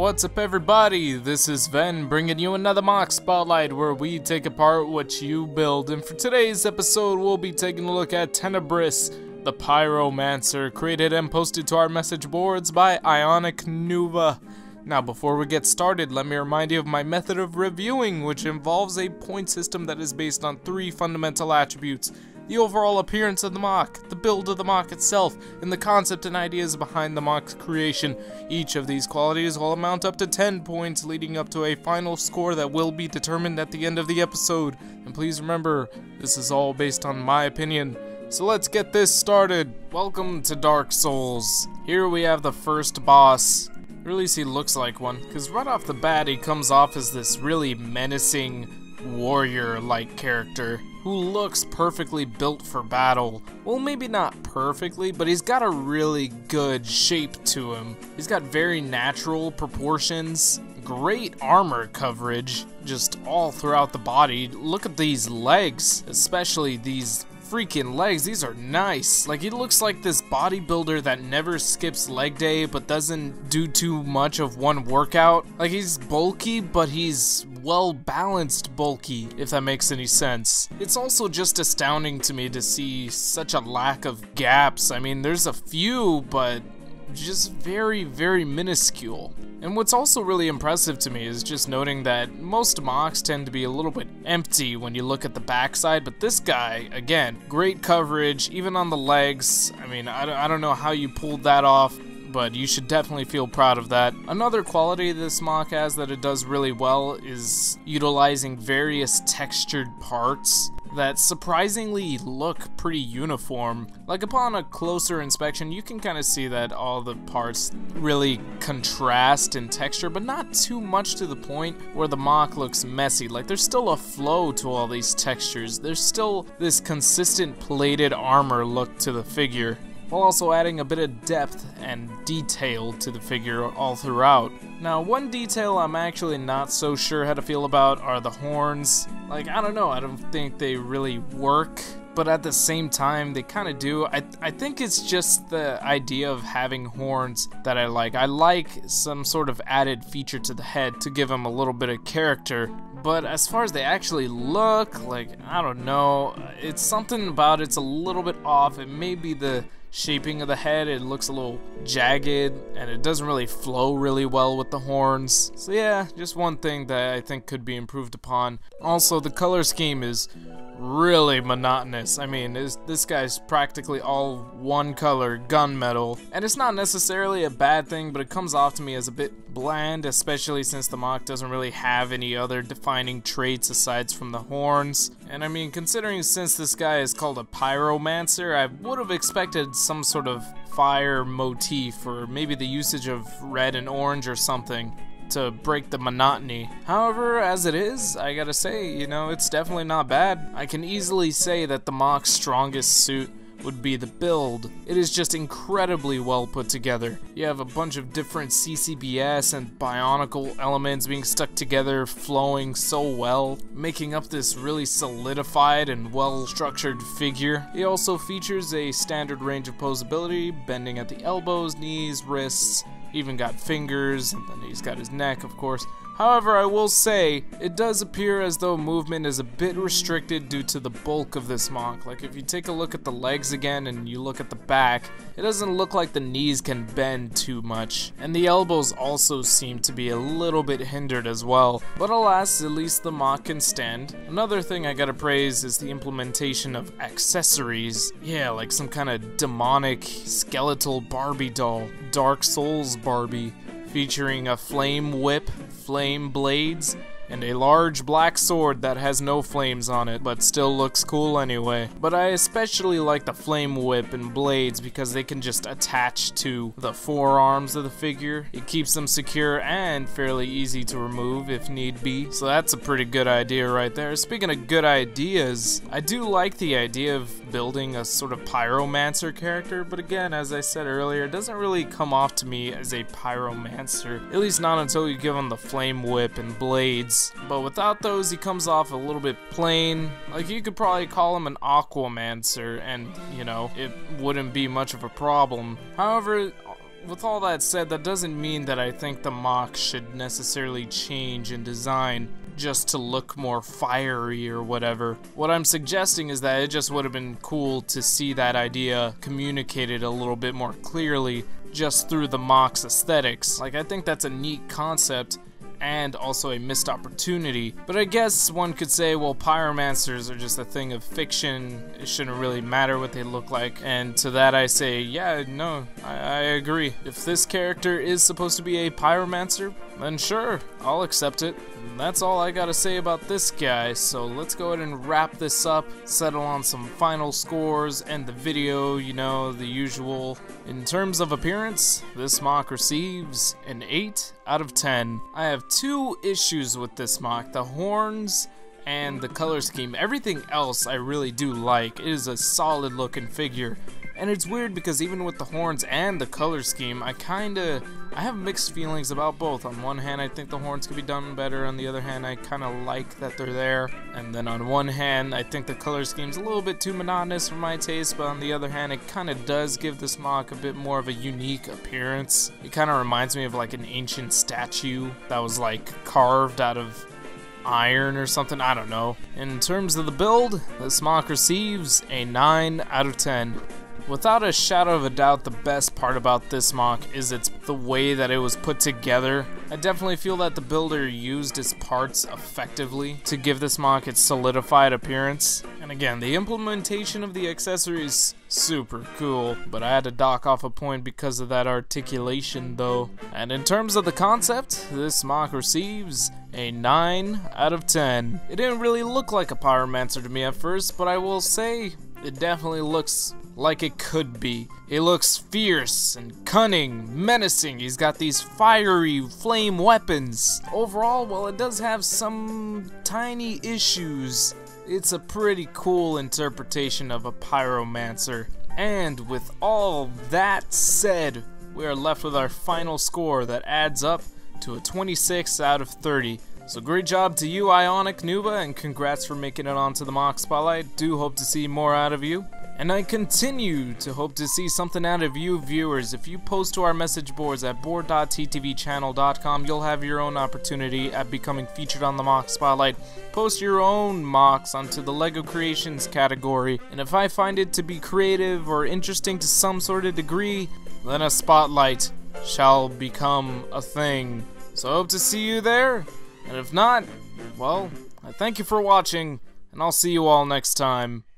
What's up everybody, this is Ven bringing you another MOC Spotlight where we take apart what you build, and for today's episode we'll be taking a look at Tenebris, the Pyromancer, created and posted to our message boards by IonicNova. Now before we get started, let me remind you of my method of reviewing, which involves a point system that is based on 3 fundamental attributes: the overall appearance of the MOC, the build of the MOC itself, and the concept and ideas behind the MOC's creation. Each of these qualities will amount up to 10 points, leading up to a final score that will be determined at the end of the episode. And please remember, this is all based on my opinion. So let's get this started. Welcome to Dark Souls. Here we have the first boss. Or at least he looks like one, because right off the bat he comes off as this really menacing warrior-like character who looks perfectly built for battle. Well, maybe not perfectly, but he's got a really good shape to him. He's got very natural proportions, great armor coverage just all throughout the body. Look at these legs, especially these freaking legs. These are nice. Like, he looks like this bodybuilder that never skips leg day but doesn't do too much of one workout. Like, he's bulky, but he's well balanced bulky, if that makes any sense. It's also just astounding to me to see such a lack of gaps. I mean, there's a few, but just very, very minuscule. And what's also really impressive to me is just noting that most MOCs tend to be a little bit empty when you look at the backside, but this guy, again, great coverage, even on the legs. I mean, I don't know how you pulled that off, but you should definitely feel proud of that. Another quality this MOC has that it does really well is utilizing various textured parts that surprisingly look pretty uniform. Like, upon a closer inspection, you can kind of see that all the parts really contrast in texture, but not too much to the point where the MOC looks messy. Like, there's still a flow to all these textures. There's still this consistent plated armor look to the figure, while also adding a bit of depth and detail to the figure all throughout. Now, one detail I'm actually not so sure how to feel about are the horns. Like, I don't know, I don't think they really work, but at the same time, they kind of do. I think it's just the idea of having horns that I like. I like some sort of added feature to the head to give them a little bit of character. But as far as they actually look, like, I don't know, it's something about it's a little bit off. It may be the shaping of the head. It looks a little jagged, and it doesn't really flow really well with the horns. So yeah, just one thing that I think could be improved upon. Also, the color scheme is really monotonous. I mean, this guy's practically all one color gunmetal, and it's not necessarily a bad thing, but it comes off to me as a bit bland, especially since the MOC doesn't really have any other defining traits aside from the horns. And I mean, considering since this guy is called a Pyromancer, I would have expected some sort of fire motif, or maybe the usage of red and orange or something to break the monotony. However, as it is, I gotta say, you know, it's definitely not bad. I can easily say that the MOC's strongest suit would be the build. It is just incredibly well put together. You have a bunch of different CCBS and bionicle elements being stuck together, flowing so well, making up this really solidified and well-structured figure. It also features a standard range of posability, bending at the elbows, knees, wrists, even got fingers, and then he's got his neck, of course. However, I will say, it does appear as though movement is a bit restricted due to the bulk of this MOC. Like, if you take a look at the legs again and you look at the back, it doesn't look like the knees can bend too much. And the elbows also seem to be a little bit hindered as well. But alas, at least the MOC can stand. Another thing I gotta praise is the implementation of accessories. Yeah, like some kind of demonic skeletal Barbie doll. Dark Souls Barbie, featuring a flame whip, flame blades, and a large black sword that has no flames on it, but still looks cool anyway. But I especially like the flame whip and blades because they can just attach to the forearms of the figure. It keeps them secure and fairly easy to remove if need be. So that's a pretty good idea right there. Speaking of good ideas, I do like the idea of building a sort of Pyromancer character, but again, as I said earlier, it doesn't really come off to me as a Pyromancer, at least not until you give him the flame whip and blades. But without those, he comes off a little bit plain. Like, you could probably call him an Aquamancer, and, you know, it wouldn't be much of a problem. However, with all that said, that doesn't mean that I think the MOC should necessarily change in design just to look more fiery or whatever. What I'm suggesting is that it just would have been cool to see that idea communicated a little bit more clearly just through the MOC's aesthetics. Like, I think that's a neat concept and also a missed opportunity. But I guess one could say, well, pyromancers are just a thing of fiction. It shouldn't really matter what they look like. And to that I say, yeah, no, I agree. If this character is supposed to be a pyromancer, then sure, I'll accept it. And that's all I gotta say about this guy, so let's go ahead and wrap this up, settle on some final scores, end the video, you know, the usual. In terms of appearance, this MOC receives an 8 out of 10. I have 2 issues with this MOC, the horns and the color scheme. Everything else I really do like. It is a solid looking figure. And it's weird because even with the horns and the color scheme, I have mixed feelings about both. On one hand, I think the horns could be done better. On the other hand, I kind of like that they're there. And then on one hand, I think the color scheme's a little bit too monotonous for my taste. But on the other hand, it kind of does give this MOC a bit more of a unique appearance. It kind of reminds me of like an ancient statue that was like carved out of iron or something, I don't know. In terms of the build, this MOC receives a 9 out of 10. Without a shadow of a doubt, the best part about this MOC is the way that it was put together. I definitely feel that the builder used its parts effectively to give this MOC its solidified appearance. And again, the implementation of the accessories, super cool, but I had to dock off a point because of that articulation though. And in terms of the concept, this MOC receives a 9 out of 10. It didn't really look like a pyromancer to me at first, but I will say it definitely looks like it could be. It looks fierce and cunning, menacing. He's got these fiery flame weapons. Overall, while it does have some tiny issues, it's a pretty cool interpretation of a pyromancer. And with all that said, we are left with our final score that adds up to a 26 out of 30. So great job to you, IonicNova, and congrats for making it onto the MOC Spotlight. Do hope to see more out of you. And I continue to hope to see something out of you viewers. If you post to our message boards at board.ttvchannel.com, you'll have your own opportunity at becoming featured on the MOC Spotlight. Post your own MOCs onto the LEGO Creations category, and if I find it to be creative or interesting to some sort of degree, then a spotlight shall become a thing. So I hope to see you there, and if not, well, I thank you for watching, and I'll see you all next time.